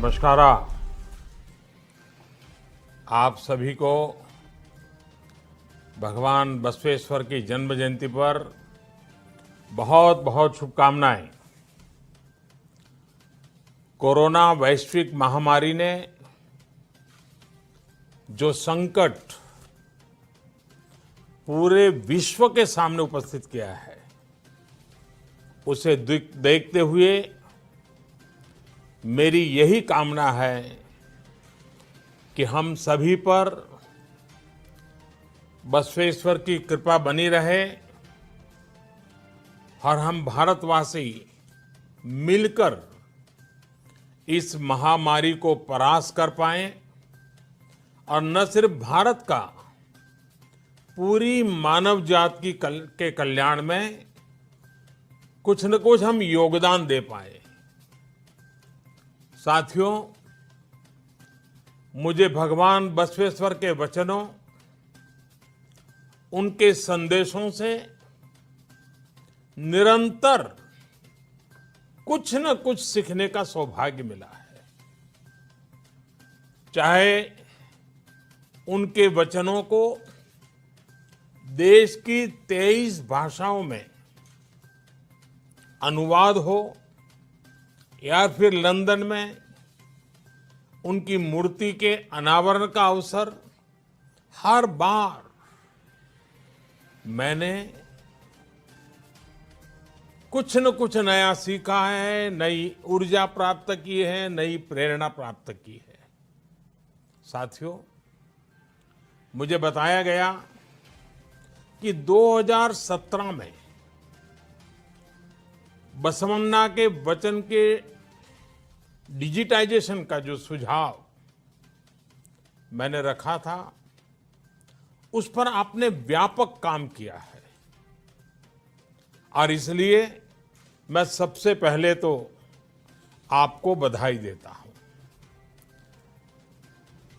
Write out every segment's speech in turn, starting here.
नमस्कार। आप सभी को भगवान बसवेश्वर की जन्म जयंती पर बहुत बहुत शुभकामनाएं। कोरोना वैश्विक महामारी ने जो संकट पूरे विश्व के सामने उपस्थित किया है, उसे देखते हुए मेरी यही कामना है कि हम सभी पर बसवेश्वर की कृपा बनी रहे और हम भारतवासी मिलकर इस महामारी को परास्त कर पाएं और न सिर्फ भारत का, पूरी मानव जाति के कल्याण में कुछ न कुछ हम योगदान दे पाए। साथियों, मुझे भगवान बसवेश्वर के वचनों, उनके संदेशों से निरंतर कुछ न कुछ सीखने का सौभाग्य मिला है। चाहे उनके वचनों को देश की 23 भाषाओं में अनुवाद हो या फिर लंदन में उनकी मूर्ति के अनावरण का अवसर, हर बार मैंने कुछ न कुछ नया सीखा है, नई ऊर्जा प्राप्त की है, नई प्रेरणा प्राप्त की है। साथियों, मुझे बताया गया कि 2017 में बसवन्ना के वचन के डिजिटाइजेशन का जो सुझाव मैंने रखा था, उस पर आपने व्यापक काम किया है और इसलिए मैं सबसे पहले तो आपको बधाई देता हूं।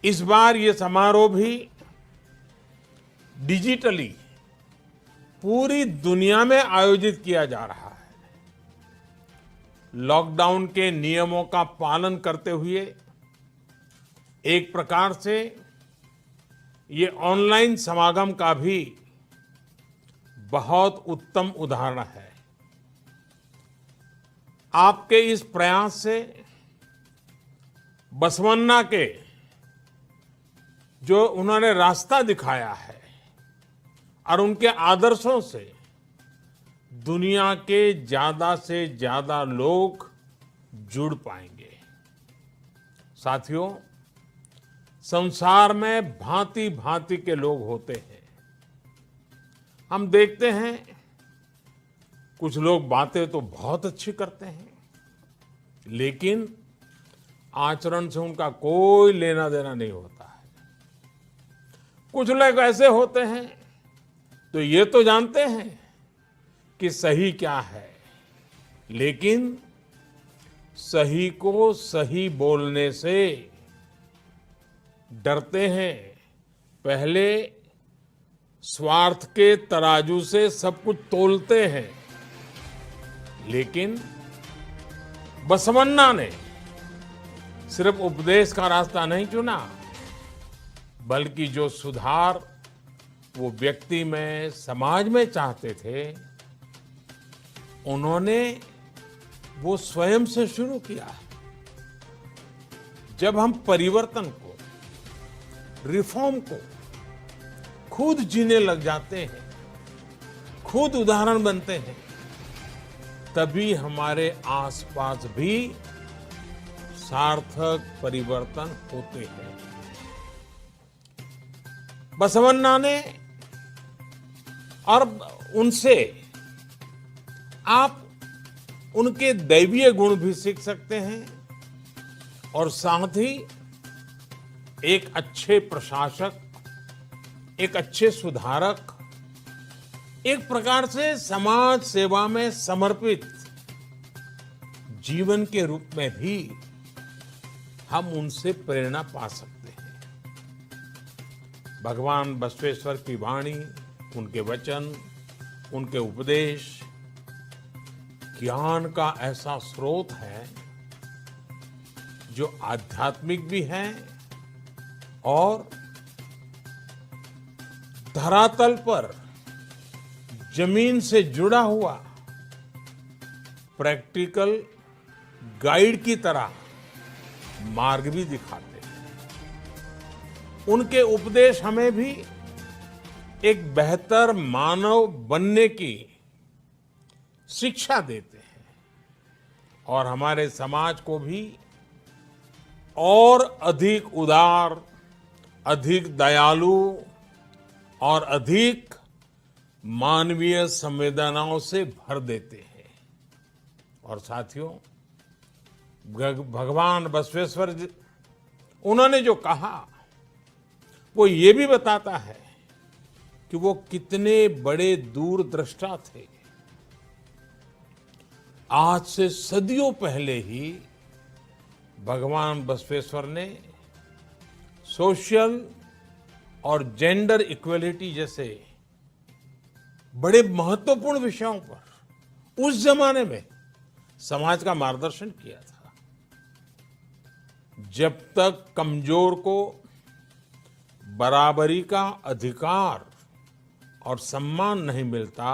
इस बार ये समारोह भी डिजिटली पूरी दुनिया में आयोजित किया जा रहा है। लॉकडाउन के नियमों का पालन करते हुए एक प्रकार से ये ऑनलाइन समागम का भी बहुत उत्तम उदाहरण है। आपके इस प्रयास से बसवन्ना के जो उन्होंने रास्ता दिखाया है और उनके आदर्शों से दुनिया के ज्यादा से ज्यादा लोग जुड़ पाएंगे। साथियों, संसार में भांति भांति के लोग होते हैं। हम देखते हैं कुछ लोग बातें तो बहुत अच्छी करते हैं, लेकिन आचरण से उनका कोई लेना देना नहीं होता है। कुछ लोग ऐसे होते हैं तो ये तो जानते हैं कि सही क्या है, लेकिन सही को सही बोलने से डरते हैं। पहले स्वार्थ के तराजू से सब कुछ तोलते हैं। लेकिन बसवन्ना ने सिर्फ उपदेश का रास्ता नहीं चुना, बल्कि जो सुधार वो व्यक्ति में, समाज में चाहते थे, उन्होंने वो स्वयं से शुरू किया। जब हम परिवर्तन को, रिफॉर्म को खुद जीने लग जाते हैं, खुद उदाहरण बनते हैं, तभी हमारे आसपास भी सार्थक परिवर्तन होते हैं। बसवन्ना ने, और उनसे आप उनके दैवीय गुण भी सीख सकते हैं और साथ ही एक अच्छे प्रशासक, एक अच्छे सुधारक, एक प्रकार से समाज सेवा में समर्पित जीवन के रूप में भी हम उनसे प्रेरणा पा सकते हैं। भगवान बसवेश्वर की वाणी, उनके वचन, उनके उपदेश ज्ञान का ऐसा स्रोत है जो आध्यात्मिक भी है और धरातल पर जमीन से जुड़ा हुआ प्रैक्टिकल गाइड की तरह मार्ग भी दिखाते हैं। उनके उपदेश हमें भी एक बेहतर मानव बनने की शिक्षा देते हैं और हमारे समाज को भी और अधिक उदार, अधिक दयालु और अधिक मानवीय संवेदनाओं से भर देते हैं। और साथियों, भगवान बसवेश्वर जी उन्होंने जो कहा वो ये भी बताता है कि वो कितने बड़े दूरदृष्टा थे। आज से सदियों पहले ही भगवान बसवेश्वर ने सोशल और जेंडर इक्वलिटी जैसे बड़े महत्वपूर्ण विषयों पर उस जमाने में समाज का मार्गदर्शन किया था। जब तक कमजोर को बराबरी का अधिकार और सम्मान नहीं मिलता,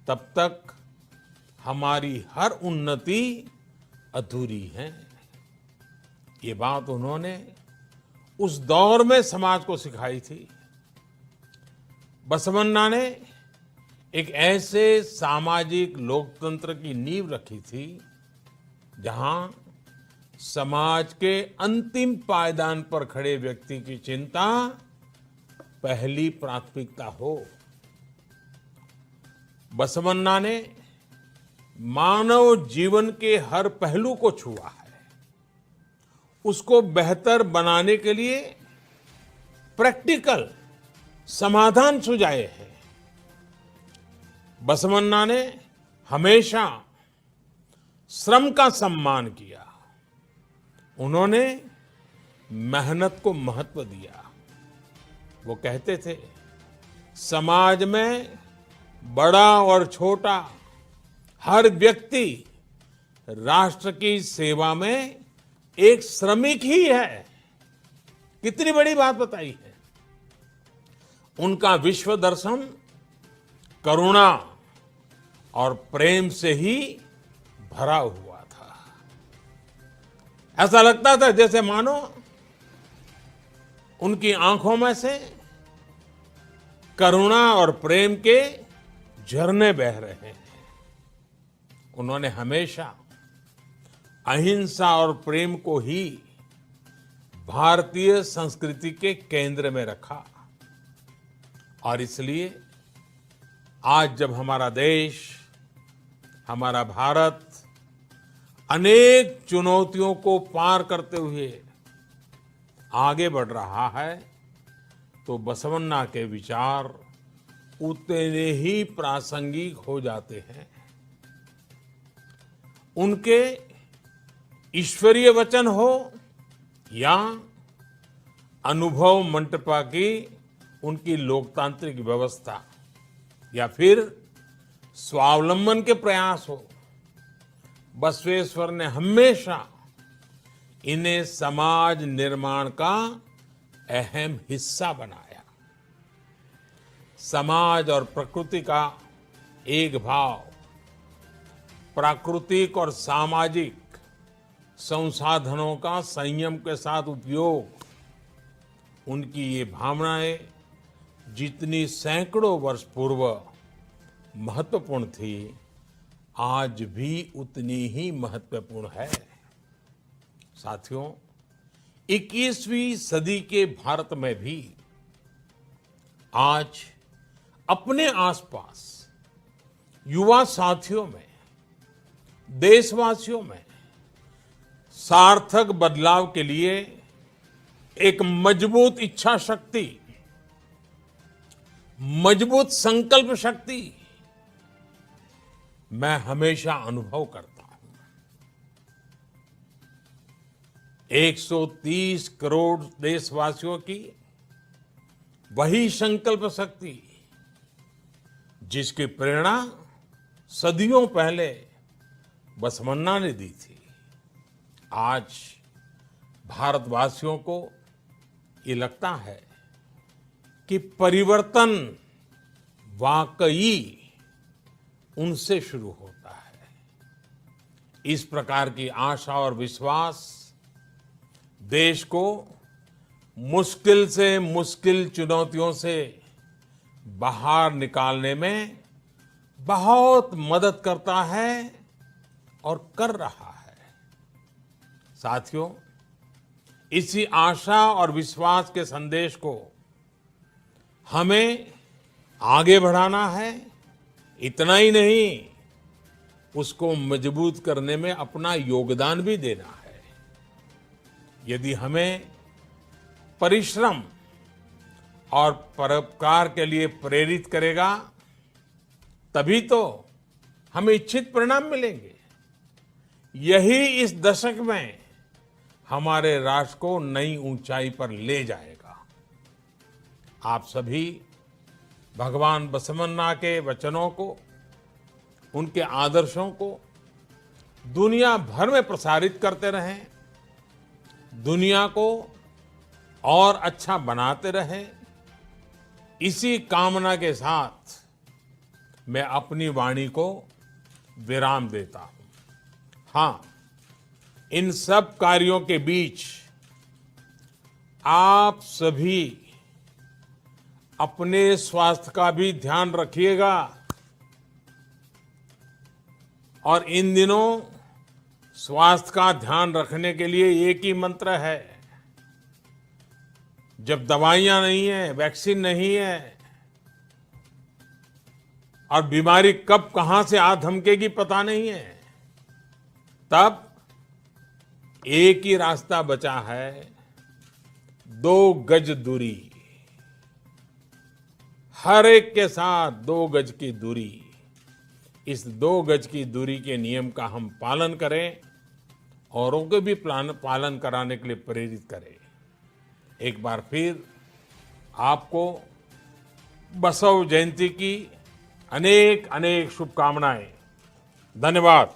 तब तक हमारी हर उन्नति अधूरी है। ये बात उन्होंने उस दौर में समाज को सिखाई थी। बसवन्ना ने एक ऐसे सामाजिक लोकतंत्र की नींव रखी थी जहां समाज के अंतिम पायदान पर खड़े व्यक्ति की चिंता पहली प्राथमिकता हो। बसवन्ना ने मानव जीवन के हर पहलू को छुआ है, उसको बेहतर बनाने के लिए प्रैक्टिकल समाधान सुझाए हैं। बसवन्ना ने हमेशा श्रम का सम्मान किया। उन्होंने मेहनत को महत्व दिया। वो कहते थे, समाज में बड़ा और छोटा हर व्यक्ति राष्ट्र की सेवा में एक श्रमिक ही है। कितनी बड़ी बात बताई है। उनका विश्व दर्शन करुणा और प्रेम से ही भरा हुआ था। ऐसा लगता था जैसे मानो उनकी आंखों में से करुणा और प्रेम के झरने बह रहे हैं। उन्होंने हमेशा अहिंसा और प्रेम को ही भारतीय संस्कृति के केंद्र में रखा। और इसलिए आज जब हमारा देश, हमारा भारत अनेक चुनौतियों को पार करते हुए आगे बढ़ रहा है, तो बसवन्ना के विचार उतने ही प्रासंगिक हो जाते हैं। उनके ईश्वरीय वचन हो या अनुभव मंटपा की उनकी लोकतांत्रिक व्यवस्था या फिर स्वावलंबन के प्रयास हो, बसवेश्वर ने हमेशा इन्हें समाज निर्माण का अहम हिस्सा बनाया। समाज और प्रकृति का एक भाव, प्राकृतिक और सामाजिक संसाधनों का संयम के साथ उपयोग, उनकी ये भावनाएं जितनी सैकड़ों वर्ष पूर्व महत्वपूर्ण थी, आज भी उतनी ही महत्वपूर्ण है। साथियों, 21वीं सदी के भारत में भी आज अपने आसपास युवा साथियों में, देशवासियों में सार्थक बदलाव के लिए एक मजबूत इच्छा शक्ति, मजबूत संकल्प शक्ति मैं हमेशा अनुभव करता हूं। 130 करोड़ देशवासियों की वही संकल्प शक्ति जिसकी प्रेरणा सदियों पहले बसवन्ना ने दी थी, आज भारतवासियों को ये लगता है कि परिवर्तन वाकई उनसे शुरू होता है। इस प्रकार की आशा और विश्वास देश को मुश्किल से मुश्किल चुनौतियों से बाहर निकालने में बहुत मदद करता है और कर रहा है। साथियों, इसी आशा और विश्वास के संदेश को हमें आगे बढ़ाना है। इतना ही नहीं, उसको मजबूत करने में अपना योगदान भी देना है। यदि हमें परिश्रम और परोपकार के लिए प्रेरित करेगा, तभी तो हमें इच्छित परिणाम मिलेंगे। यही इस दशक में हमारे राष्ट्र को नई ऊंचाई पर ले जाएगा। आप सभी भगवान बसवन्ना के वचनों को, उनके आदर्शों को दुनिया भर में प्रसारित करते रहें, दुनिया को और अच्छा बनाते रहें। इसी कामना के साथ मैं अपनी वाणी को विराम देता हूं। हाँ, इन सब कार्यों के बीच आप सभी अपने स्वास्थ्य का भी ध्यान रखिएगा। और इन दिनों स्वास्थ्य का ध्यान रखने के लिए एक ही मंत्र है। जब दवाइयां नहीं है, वैक्सीन नहीं है और बीमारी कब कहां से आ धमकेगी पता नहीं है, तब एक ही रास्ता बचा है, 2 गज दूरी। हर एक के साथ 2 गज की दूरी। इस 2 गज की दूरी के नियम का हम पालन करें, औरों को भी पालन कराने के लिए प्रेरित करें। एक बार फिर आपको बसव जयंती की अनेक अनेक शुभकामनाएं। धन्यवाद।